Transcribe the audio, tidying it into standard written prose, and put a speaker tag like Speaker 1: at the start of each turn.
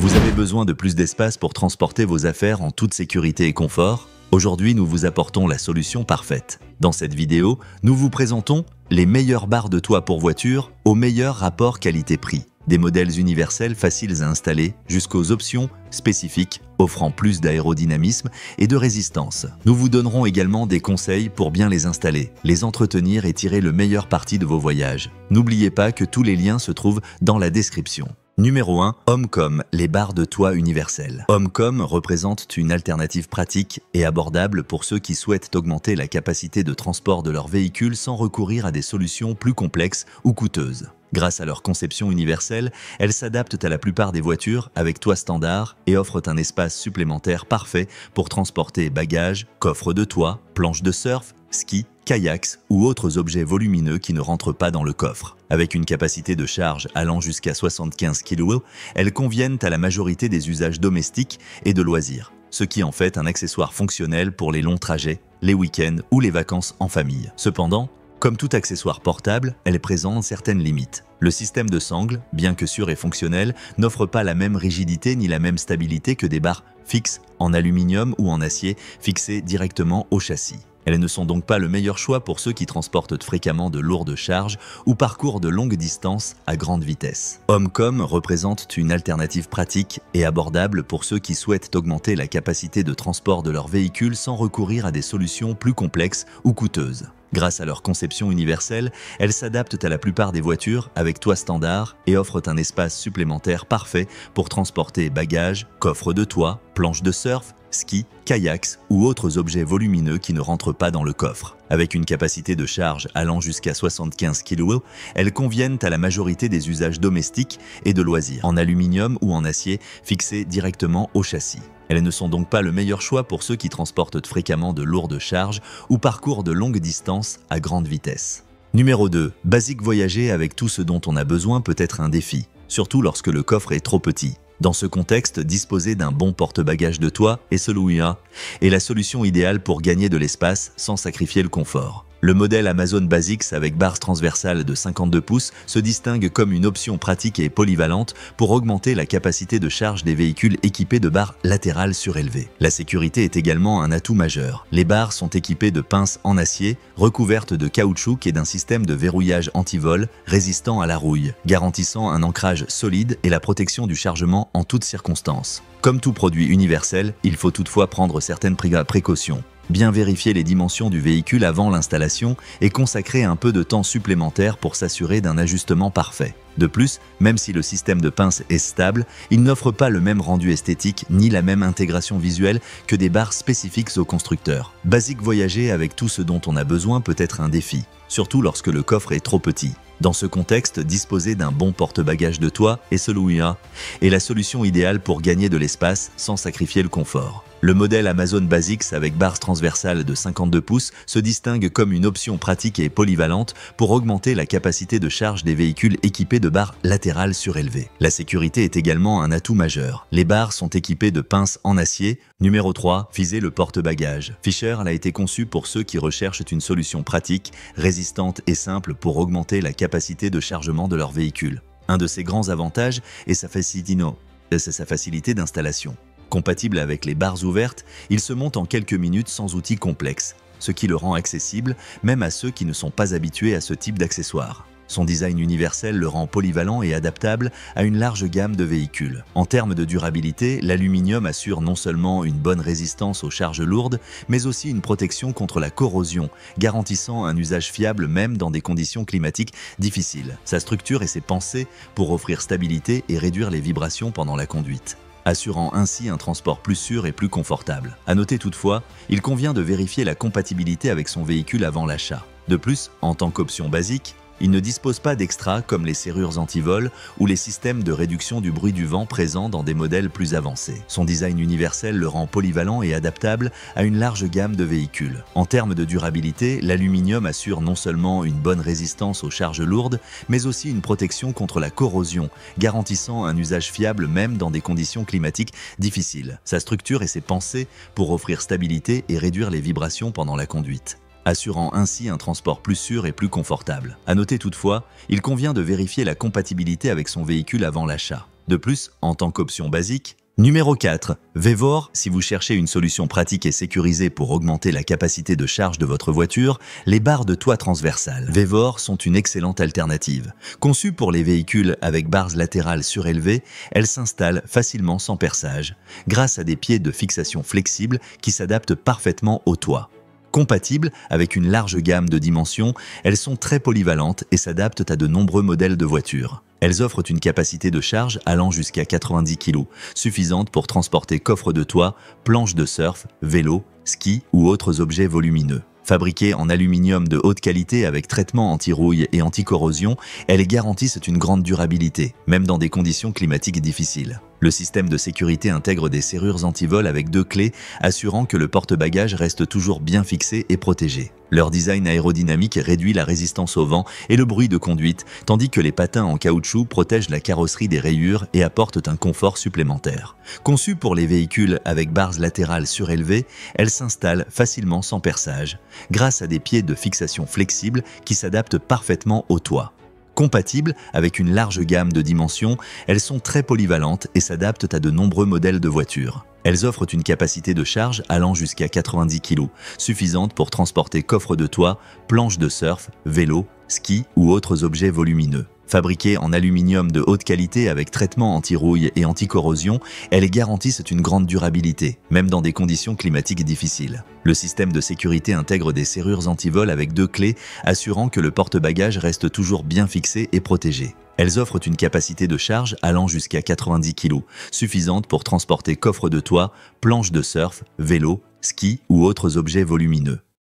Speaker 1: Vous avez besoin de plus d'espace pour transporter vos affaires en toute sécurité et confort? Aujourd'hui, nous vous apportons la solution parfaite. Dans cette vidéo, nous vous présentons les meilleures barres de toit pour voiture au meilleur rapport qualité-prix. Des modèles universels faciles à installer jusqu'aux options spécifiques offrant plus d'aérodynamisme et de résistance. Nous vous donnerons également des conseils pour bien les installer, les entretenir et tirer le meilleur parti de vos voyages. N'oubliez pas que tous les liens se trouvent dans la description. Numéro 1. Homecom, les barres de toit universelles. Homecom représente une alternative pratique et abordable pour ceux qui souhaitent augmenter la capacité de transport de leur véhicule sans recourir à des solutions plus complexes ou coûteuses. Grâce à leur conception universelle, elles s'adaptent à la plupart des voitures avec toit standard et offrent un espace supplémentaire parfait pour transporter bagages, coffres de toit, planches de surf, skis, kayaks ou autres objets volumineux qui ne rentrent pas dans le coffre. Avec une capacité de charge allant jusqu'à 75 kW, elles conviennent à la majorité des usages domestiques et de loisirs, ce qui en fait un accessoire fonctionnel pour les longs trajets, les week-ends ou les vacances en famille. Cependant, comme tout accessoire portable, elle présente certaines limites. Le système de sangle, bien que sûr et fonctionnel, n'offre pas la même rigidité ni la même stabilité que des barres fixes en aluminium ou en acier fixées directement au châssis. Elles ne sont donc pas le meilleur choix pour ceux qui transportent fréquemment de lourdes charges ou parcourent de longues distances à grande vitesse. Homecom représente une alternative pratique et abordable pour ceux qui souhaitent augmenter la capacité de transport de leur véhicule sans recourir à des solutions plus complexes ou coûteuses. Grâce à leur conception universelle, elles s'adaptent à la plupart des voitures avec toit standard et offrent un espace supplémentaire parfait pour transporter bagages, coffres de toit, planches de surf, skis, kayaks ou autres objets volumineux qui ne rentrent pas dans le coffre. Avec une capacité de charge allant jusqu'à 75 kW, elles conviennent à la majorité des usages domestiques et de loisirs, en aluminium ou en acier fixés directement au châssis. Elles ne sont donc pas le meilleur choix pour ceux qui transportent fréquemment de lourdes charges ou parcourent de longues distances à grande vitesse. Numéro 2. Basique voyager avec tout ce dont on a besoin peut être un défi, surtout lorsque le coffre est trop petit. Dans ce contexte, disposer d'un bon porte-bagages de toit est la solution idéale pour gagner de l'espace sans sacrifier le confort. Le modèle Amazon Basics avec barres transversales de 52 pouces se distingue comme une option pratique et polyvalente pour augmenter la capacité de charge des véhicules équipés de barres latérales surélevées. La sécurité est également un atout majeur. Les barres sont équipées de pinces en acier, recouvertes de caoutchouc et d'un système de verrouillage anti-vol résistant à la rouille, garantissant un ancrage solide et la protection du chargement en toutes circonstances. Comme tout produit universel, il faut toutefois prendre certaines précautions. Bien vérifier les dimensions du véhicule avant l'installation et consacrer un peu de temps supplémentaire pour s'assurer d'un ajustement parfait. De plus, même si le système de pince est stable, il n'offre pas le même rendu esthétique ni la même intégration visuelle que des barres spécifiques aux constructeurs. Basique voyager avec tout ce dont on a besoin peut être un défi, surtout lorsque le coffre est trop petit. Dans ce contexte, disposer d'un bon porte-bagages de toit est la solution idéale pour gagner de l'espace sans sacrifier le confort. Le modèle Amazon Basics avec barres transversales de 52 pouces se distingue comme une option pratique et polyvalente pour augmenter la capacité de charge des véhicules équipés de barres latérales surélevées. La sécurité est également un atout majeur. Les barres sont équipées de pinces en acier. Numéro 3. Viser le porte-bagages. Fisher a été conçu pour ceux qui recherchent une solution pratique, résistante et simple pour augmenter la capacité de chargement de leur véhicule. Un de ses grands avantages est sa facilité d'installation. Compatible avec les barres ouvertes, il se monte en quelques minutes sans outils complexes, ce qui le rend accessible même à ceux qui ne sont pas habitués à ce type d'accessoires. Son design universel le rend polyvalent et adaptable à une large gamme de véhicules. En termes de durabilité, l'aluminium assure non seulement une bonne résistance aux charges lourdes, mais aussi une protection contre la corrosion, garantissant un usage fiable même dans des conditions climatiques difficiles. Sa structure est pensée pour offrir stabilité et réduire les vibrations pendant la conduite, assurant ainsi un transport plus sûr et plus confortable. À noter toutefois, il convient de vérifier la compatibilité avec son véhicule avant l'achat. De plus, en tant qu'option basique, il ne dispose pas d'extras comme les serrures anti-vol ou les systèmes de réduction du bruit du vent présents dans des modèles plus avancés. Son design universel le rend polyvalent et adaptable à une large gamme de véhicules. En termes de durabilité, l'aluminium assure non seulement une bonne résistance aux charges lourdes, mais aussi une protection contre la corrosion, garantissant un usage fiable même dans des conditions climatiques difficiles. Sa structure est pensée pour offrir stabilité et réduire les vibrations pendant la conduite, assurant ainsi un transport plus sûr et plus confortable. À noter toutefois, il convient de vérifier la compatibilité avec son véhicule avant l'achat. De plus, en tant qu'option basique, numéro 4, Vevor. Si vous cherchez une solution pratique et sécurisée pour augmenter la capacité de charge de votre voiture, les barres de toit transversales Vevor sont une excellente alternative. Conçues pour les véhicules avec barres latérales surélevées, elles s'installent facilement sans perçage, grâce à des pieds de fixation flexibles qui s'adaptent parfaitement au toit. Compatibles avec une large gamme de dimensions, elles sont très polyvalentes et s'adaptent à de nombreux modèles de voitures. Elles offrent une capacité de charge allant jusqu'à 90 kg, suffisante pour transporter coffre de toit, planches de surf, vélo, ski ou autres objets volumineux. Fabriquées en aluminium de haute qualité avec traitement anti-rouille et anti-corrosion, elles garantissent une grande durabilité, même dans des conditions climatiques difficiles. Le système de sécurité intègre des serrures anti-vol avec 2 clés, assurant que le porte-bagages reste toujours bien fixé et protégé. Leur design aérodynamique réduit la résistance au vent et le bruit de conduite, tandis que les patins en caoutchouc protègent la carrosserie des rayures et apportent un confort supplémentaire. Conçues pour les véhicules avec barres latérales surélevées, elles s'installent facilement sans perçage, grâce à des pieds de fixation flexibles qui s'adaptent parfaitement au toit. Compatibles avec une large gamme de dimensions, elles sont très polyvalentes et s'adaptent à de nombreux modèles de voitures. Elles offrent une capacité de charge allant jusqu'à 90 kg, suffisante pour transporter coffre de toit, planches de surf, vélo, ski ou autres objets volumineux. Fabriquées en aluminium de haute qualité avec traitement anti-rouille et anti-corrosion, elles garantissent une grande durabilité, même dans des conditions climatiques difficiles. Le système de sécurité intègre des serrures anti-vol avec 2 clés, assurant que le porte-bagages reste toujours bien fixé et protégé. Elles offrent une capacité de charge allant jusqu'à 90 kg, suffisante pour transporter coffre de toit, planches de surf, vélo, ski ou autres objets volumineux.